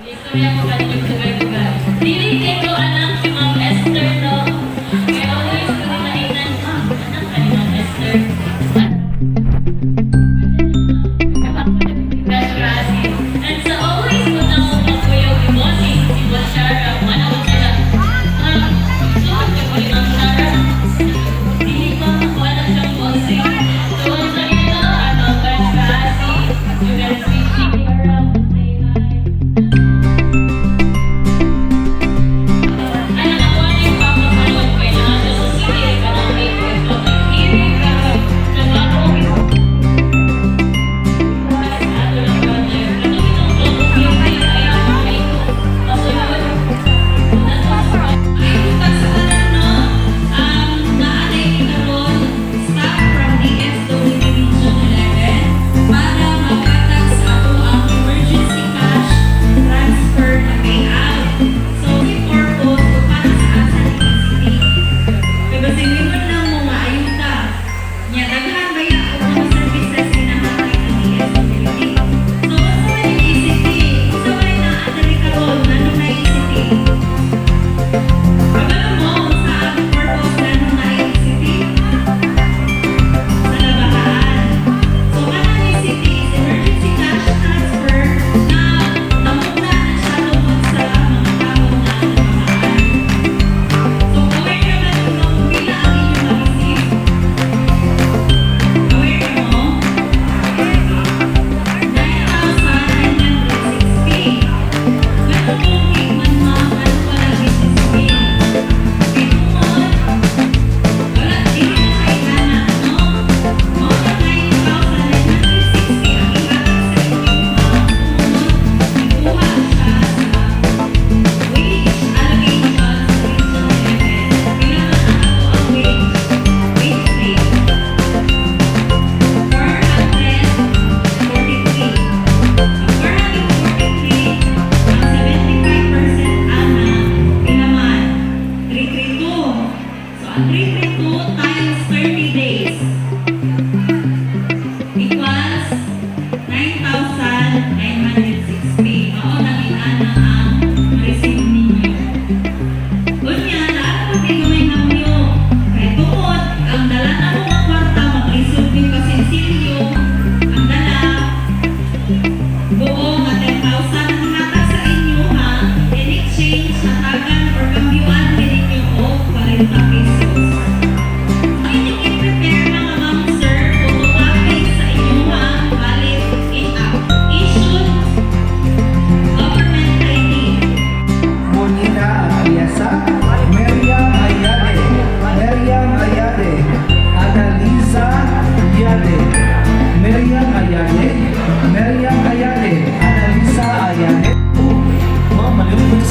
Istorya ko kanina tugay-tugay. Dili kayo anak si Ma'am Esther, no? Kaya always ko nila inan, anak ka ni Ma'am Esther. And so always ko na ako mag-kuya Wimosi, si Bon Shara, mana ko sila. Suot ka ko ni Ma'am Shara. Dili pa ako anak siyang bossing. So sa ito, kasi you guys reaching around the same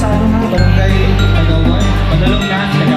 Sa ano na, barangay Agawan, Padalong na.